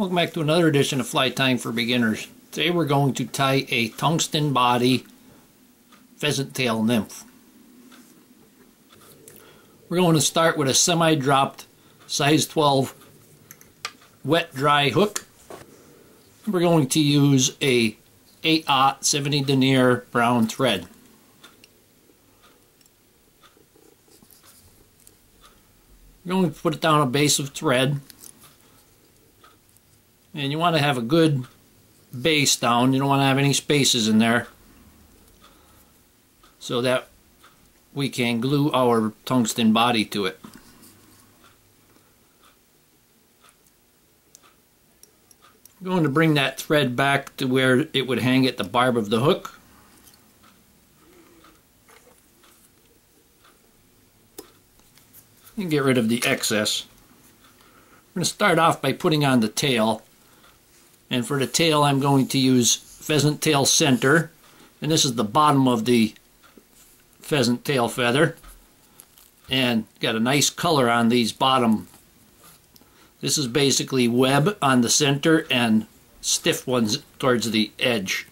Welcome back to another edition of Fly Tying for Beginners. Today we're going to tie a tungsten body pheasant tail nymph. We're going to start with a semi-dropped size 12 wet dry hook. We're going to use a 8/0 70 denier brown thread. We're going to put it down a base of thread. And you want to have a good base down. You don't want to have any spaces in there, so that we can glue our tungsten body to it. I'm going to bring that thread back to where it would hang at the barb of the hook. And get rid of the excess. We're going to start off by putting on the tail. And for the tail, I'm going to use pheasant tail center. And this is the bottom of the pheasant tail feather. And got a nice color on these bottom. This is basically web on the center and stiff ones towards the edge.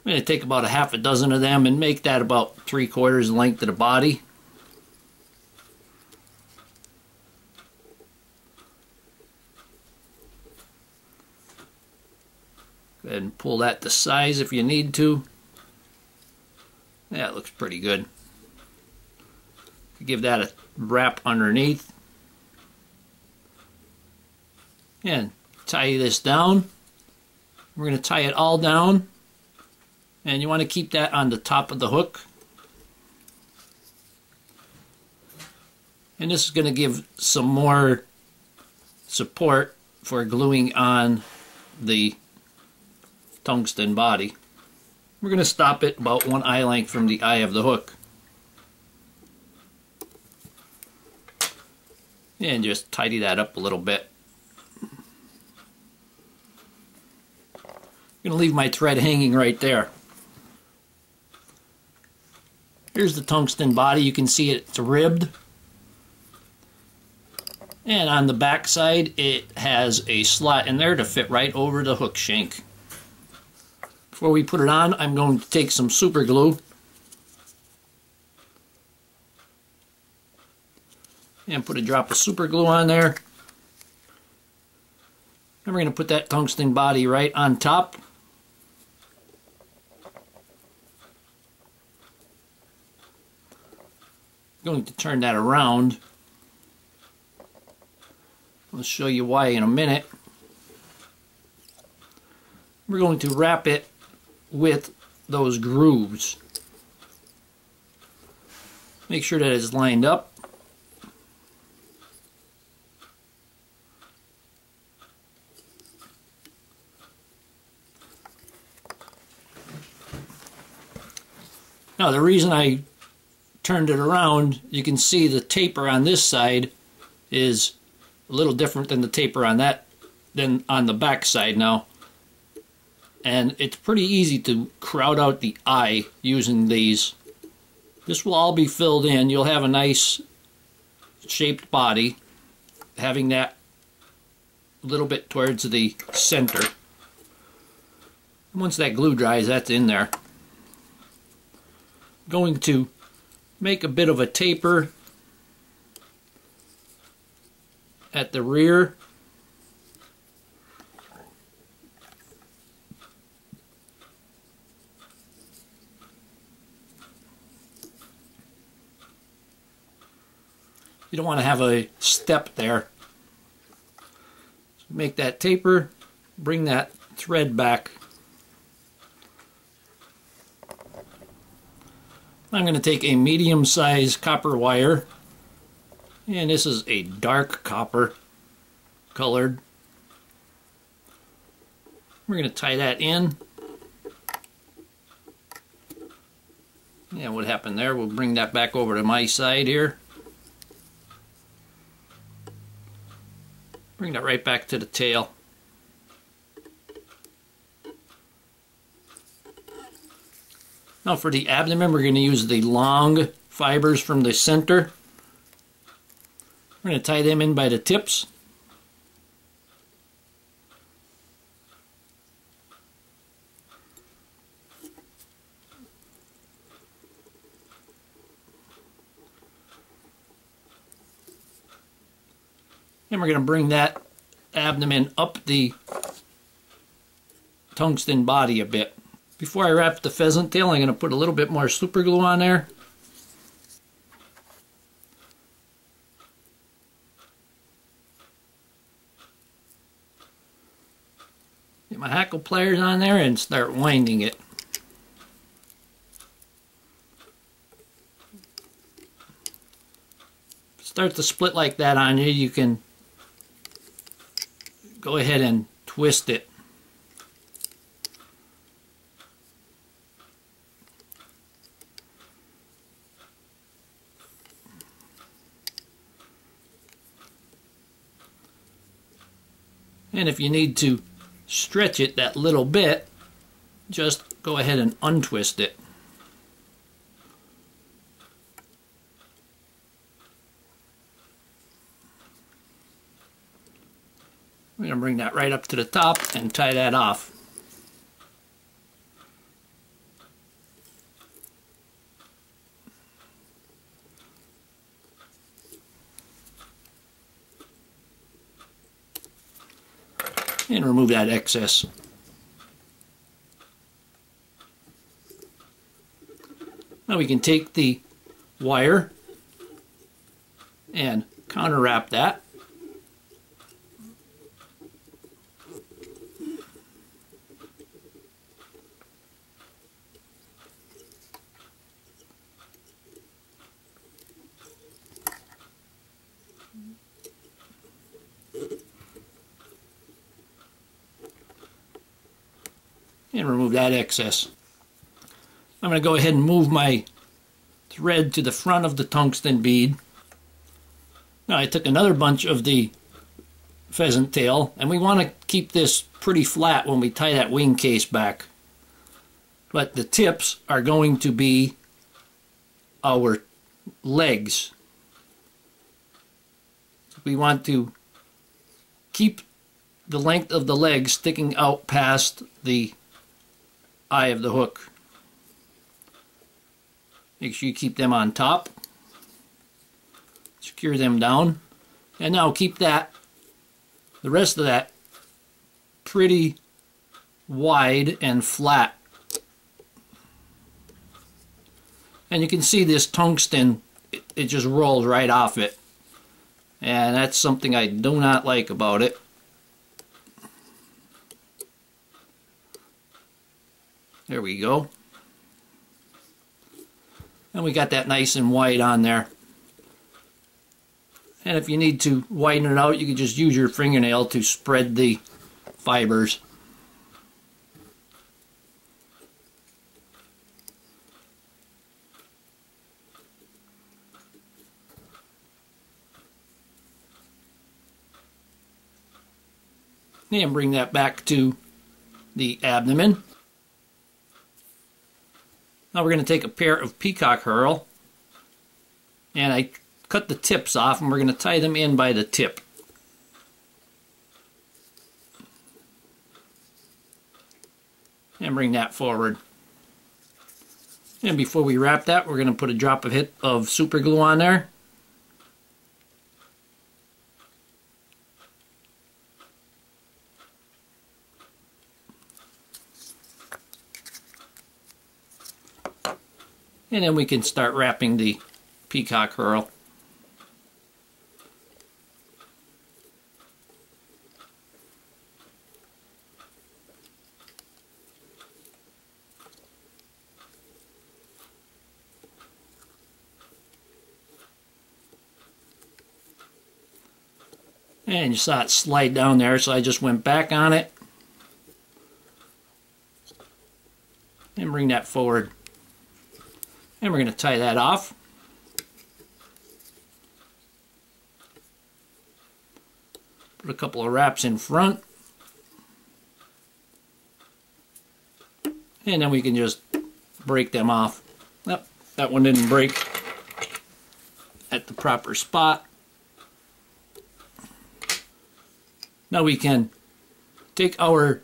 I'm going to take about a half a dozen of them and make that about 3/4 the length of the body. Go ahead and pull that to size if you need to. Yeah, it looks pretty good. Give that a wrap underneath. And tie this down. We're going to tie it all down. And you want to keep that on the top of the hook. And this is going to give some more support for gluing on the tungsten body. We're going to stop it about 1 eye length from the eye of the hook. And just tidy that up a little bit. I'm going to leave my thread hanging right there. Here's the tungsten body. You can see it's ribbed. And on the back side it has a slot in there to fit right over the hook shank. Before we put it on, I'm going to take some super glue and put a drop of super glue on there. And we're going to put that tungsten body right on top. I'm going to turn that around. I'll show you why in a minute. We're going to wrap it with those grooves. Make sure that it's lined up. Now the reason I turned it around, you can see the taper on this side is a little different than the taper on that, than on the back side now. And it's pretty easy to crowd out the eye using these. This will all be filled in. You'll have a nice shaped body, having that a little bit towards the center. And once that glue dries, that's in there. Going to make a bit of a taper at the rear. You don't want to have a step there. So make that taper, bring that thread back. I'm going to take a medium-sized copper wire, and this is a dark copper colored. We're going to tie that in. Yeah, what happened there? We'll bring that back over to my side here. Bring that right back to the tail. Now for the abdomen, we're going to use the long fibers from the center. We're going to tie them in by the tips. And we're going to bring that abdomen up the tungsten body a bit. Before I wrap the pheasant tail, I'm going to put a little bit more super glue on there. Get my hackle pliers on there and start winding it. Start to split like that on you, you can go ahead and twist it. And if you need to stretch it that little bit, just go ahead and untwist it. We're going to bring that right up to the top and tie that off. And remove that excess. Now we can take the wire and counter wrap that. And remove that excess. I'm going to go ahead and move my thread to the front of the tungsten bead. Now I took another bunch of the pheasant tail, and we want to keep this pretty flat when we tie that wing case back. But the tips are going to be our legs. We want to keep the length of the legs sticking out past the eye of the hook. Make sure you keep them on top. Secure them down. And now keep that, the rest of that, pretty wide and flat. And you can see this tungsten, it just rolls right off it. And that's something I do not like about it. There we go. And we got that nice and wide on there. And if you need to widen it out, you can just use your fingernail to spread the fibers. And bring that back to the abdomen. Now we're going to take a pair of Peacock Herl, and I cut the tips off, and we're going to tie them in by the tip. And bring that forward. And before we wrap that, we're going to put a drop of super glue on there. And then we can start wrapping the Peacock Herl. And you saw it slide down there, so I just went back on it and bring that forward. And we're going to tie that off. Put a couple of wraps in front. And then we can just break them off. Yep, that one didn't break at the proper spot. Now we can take our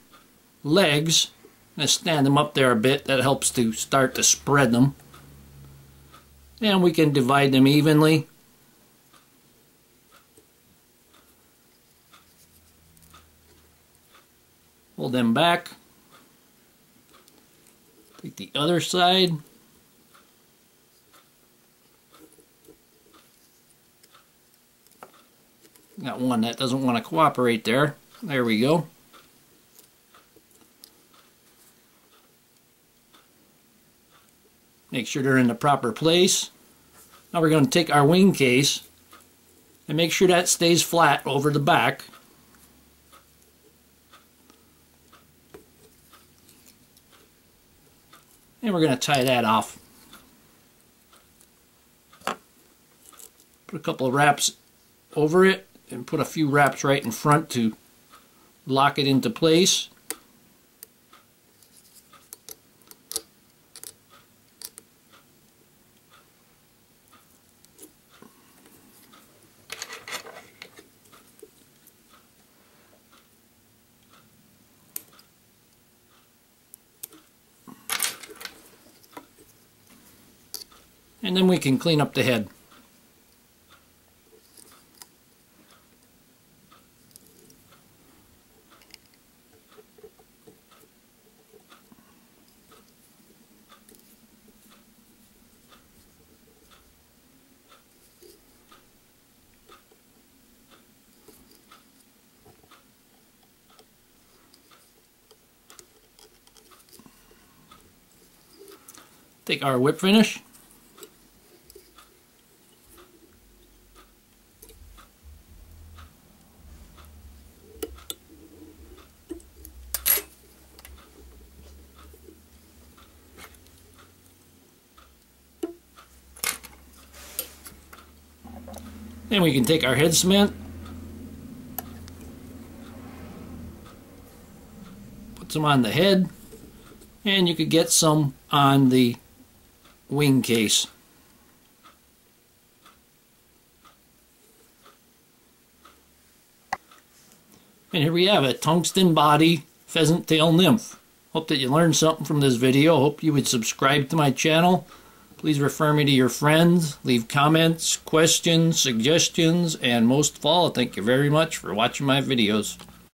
legs and stand them up there a bit. That helps to start to spread them. And we can divide them evenly. Pull them back. Take the other side. Got one that doesn't want to cooperate there. There we go. Make sure they're in the proper place. Now we're going to take our wing case and make sure that stays flat over the back. And we're going to tie that off. Put a couple of wraps over it and put a few wraps right in front to lock it into place. And then we can clean up the head. Take our whip finish. Then we can take our head cement, put some on the head, and you could get some on the wing case. And here we have a tungsten body pheasant tail nymph. Hope that you learned something from this video. Hope you would subscribe to my channel. Please refer me to your friends, leave comments, questions, suggestions, and most of all, thank you very much for watching my videos.